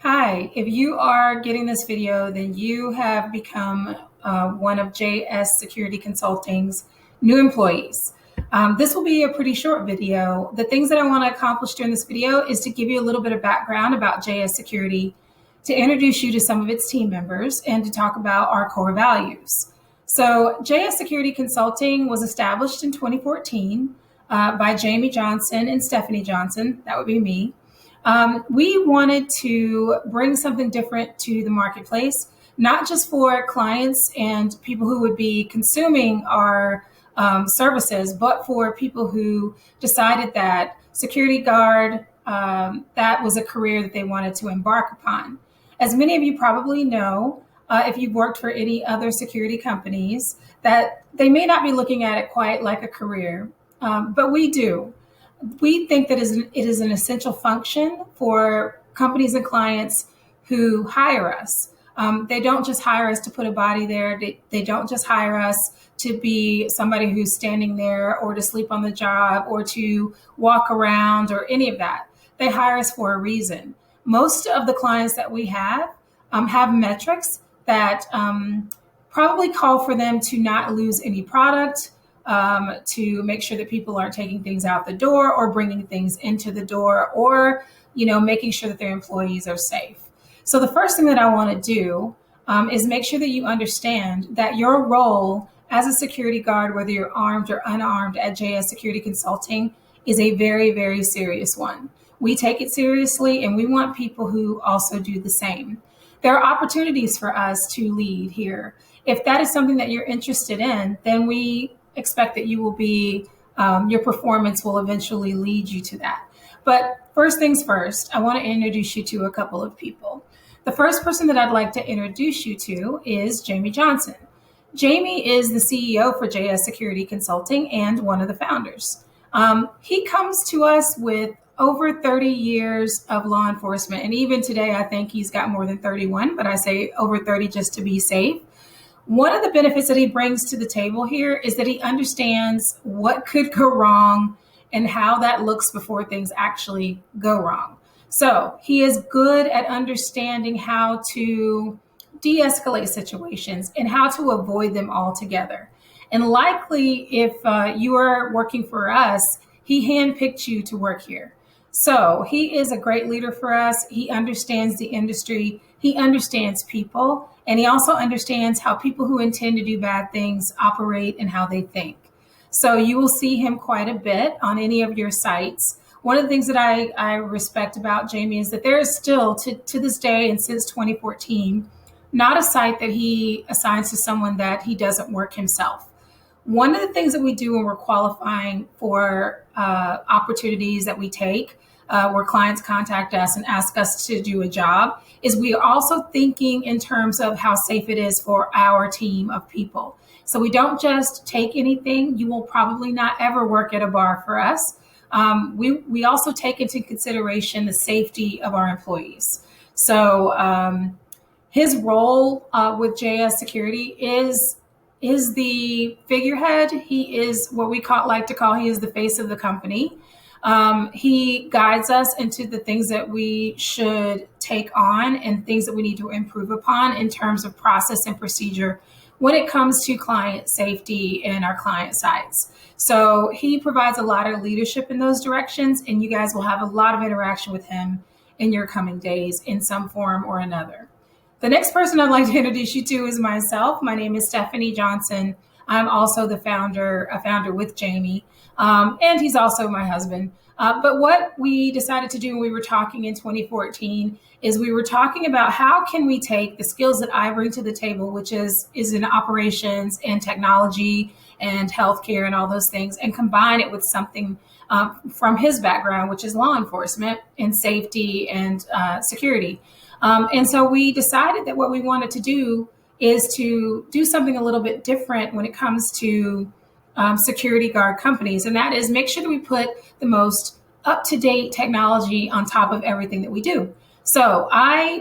Hi, if you are getting this video, then you have become one of JS Security Consulting's new employees. This will be a pretty short video. The things that I want to accomplish during this video is to give you a little bit of background about JS Security, to introduce you to some of its team members, and to talk about our core values. So JS Security Consulting was established in 2014 by Jamie Johnson and Stephanie Johnson. That would be me. We wanted to bring something different to the marketplace, not just for clients and people who would be consuming our services, but for people who decided that security guard, that was a career that they wanted to embark upon. As many of you probably know, if you've worked for any other security companies, that they may not be looking at it quite like a career, but we do. We think that it is an essential function for companies and clients who hire us. They don't just hire us to put a body there. They don't just hire us to be somebody who's standing there or to sleep on the job or to walk around or any of that. They hire us for a reason. Most of the clients that we have metrics that probably call for them to not lose any product, to make sure that people aren't taking things out the door or bringing things into the door, or making sure that their employees are safe. So the first thing that I want to do is make sure that you understand that your role as a security guard, whether you're armed or unarmed at JS Security Consulting, is a very, very serious one. We take it seriously, and we want people who also do the same. There are opportunities for us to lead here. If that is something that you're interested in, then we expect that you will be, your performance will eventually lead you to that. But first things first, I want to introduce you to a couple of people. The first person that I'd like to introduce you to is Jamie Johnson. Jamie is the CEO for JS Security Consulting and one of the founders. He comes to us with over 30 years of law enforcement. And even today, I think he's got more than 31, but I say over 30 just to be safe. One of the benefits that he brings to the table here is that he understands what could go wrong and how that looks before things actually go wrong. So he is good at understanding how to de-escalate situations and how to avoid them altogether. And likely, if you are working for us, he handpicked you to work here. So he is a great leader for us. He understands the industry. He understands people. And he also understands how people who intend to do bad things operate and how they think. So you will see him quite a bit on any of your sites. One of the things that I respect about Jamie is that there is still, to this day and since 2014, not a site that he assigns to someone that he doesn't work himself. One of the things that we do when we're qualifying for opportunities that we take, where clients contact us and ask us to do a job, is we are also thinking in terms of how safe it is for our team of people. So we don't just take anything. You will probably not ever work at a bar for us. We also take into consideration the safety of our employees. So his role with JS Security is the figurehead. He is what we like to call, he is the face of the company. He guides us into the things that we should take on and things that we need to improve upon in terms of process and procedure when it comes to client safety and our client sites. So he provides a lot of leadership in those directions, and you guys will have a lot of interaction with him in your coming days in some form or another. The next person I'd like to introduce you to is myself. My name is Stephanie Johnson. I'm also a founder with Jamie, and he's also my husband. But what we decided to do when we were talking in 2014 is we were talking about how can we take the skills that I bring to the table, which is in operations and technology and healthcare and all those things, and combine it with something from his background, which is law enforcement and safety and security. And so we decided that what we wanted to do is to do something a little bit different when it comes to security guard companies. And that is make sure that we put the most up-to-date technology on top of everything that we do. So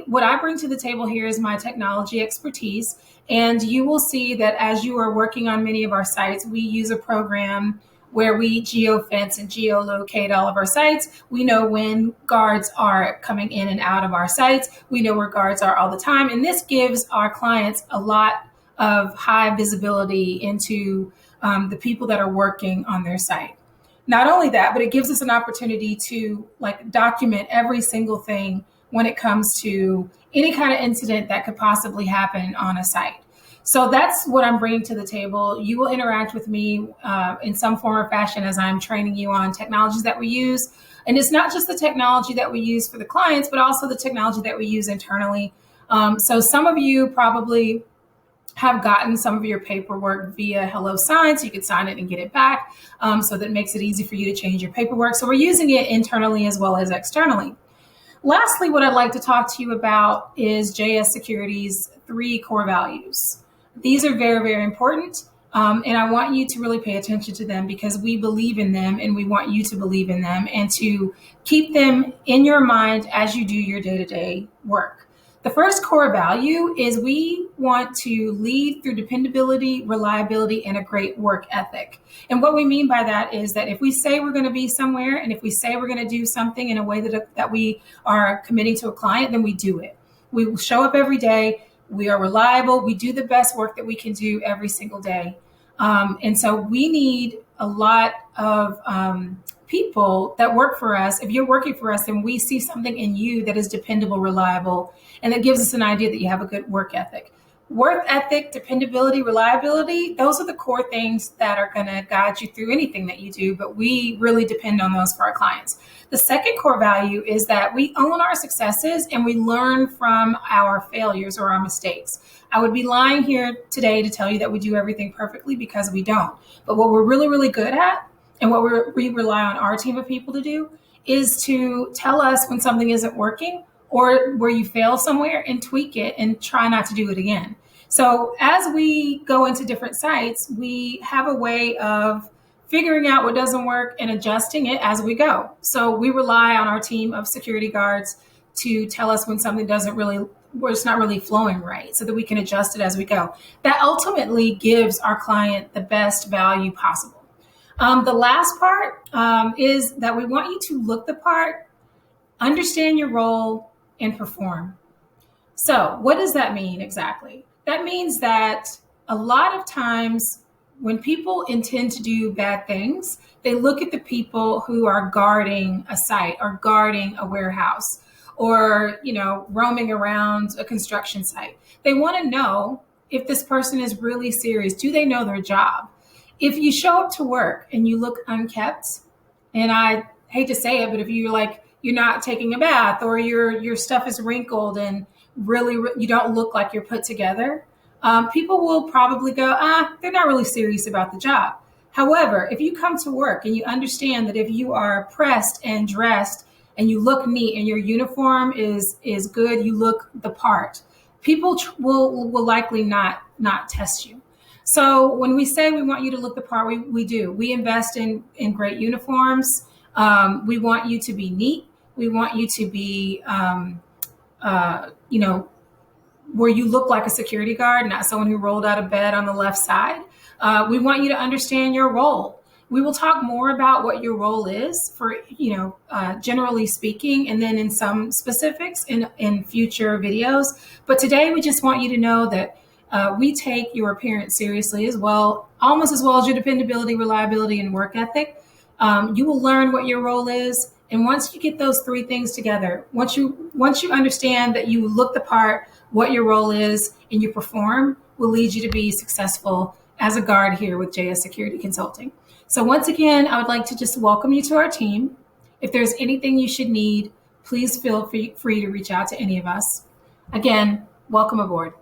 what I bring to the table here is my technology expertise. And you will see that as you are working on many of our sites, we use a program where we geofence and geolocate all of our sites. We know when guards are coming in and out of our sites. We know where guards are all the time. And this gives our clients a lot of high visibility into the people that are working on their site. Not only that, but it gives us an opportunity to document every single thing when it comes to any kind of incident that could possibly happen on a site. So that's what I'm bringing to the table. You will interact with me in some form or fashion as I'm training you on technologies that we use. And it's not just the technology that we use for the clients, but also the technology that we use internally. So some of you probably have gotten some of your paperwork via HelloSign, so you can sign it and get it back. So that makes it easy for you to change your paperwork. So we're using it internally as well as externally. Lastly, what I'd like to talk to you about is JS Security's 3 core values. These are very, very important. And I want you to really pay attention to them because we believe in them and we want you to believe in them and to keep them in your mind as you do your day-to-day work. The first core value is we want to lead through dependability, reliability, and a great work ethic. And what we mean by that is that if we say we're going to be somewhere and if we say we're going to do something in a way that we are committing to a client, then we do it. We will show up every day. We are reliable. We do the best work that we can do every single day. And so we need a lot of people that work for us. If you're working for us and we see something in you that is dependable, reliable, and that gives us an idea that you have a good work ethic. Work ethic, dependability, reliability, those are the core things that are going to guide you through anything that you do, but we really depend on those for our clients. The second core value is that we own our successes and we learn from our failures or our mistakes. I would be lying here today to tell you that we do everything perfectly because we don't. But what we're really, really good at and what we rely on our team of people to do is to tell us when something isn't working or where you fail somewhere and tweak it and try not to do it again. So as we go into different sites, we have a way of figuring out what doesn't work and adjusting it as we go. So we rely on our team of security guards to tell us when something where it's not really flowing right so that we can adjust it as we go. That ultimately gives our client the best value possible. The last part is that we want you to look the part, understand your role, and perform. So what does that mean exactly? That means that a lot of times when people intend to do bad things, they look at the people who are guarding a site or guarding a warehouse or, roaming around a construction site. They want to know if this person is really serious. Do they know their job? If you show up to work and you look unkept, and I hate to say it, but if you're not taking a bath or your stuff is wrinkled and really you don't look like you're put together, people will probably go, they're not really serious about the job. However, if you come to work and you understand that if you are pressed and dressed and you look neat and your uniform is good, you look the part, people will likely not test you. So when we say we want you to look the part, we do. We invest in great uniforms. We want you to be neat. We want you to be, where you look like a security guard, not someone who rolled out of bed on the left side. We want you to understand your role. We will talk more about what your role is for, generally speaking, and then in some specifics in future videos. But today we just want you to know that we take your appearance seriously as well, almost as well as your dependability, reliability, and work ethic. You will learn what your role is. And once you get those 3 things together, once you understand that you look the part, what your role is, and you perform, will lead you to be successful as a guard here with JS Security Consulting. So once again, I would like to just welcome you to our team. If there's anything you should need, please feel free to reach out to any of us. Again, welcome aboard.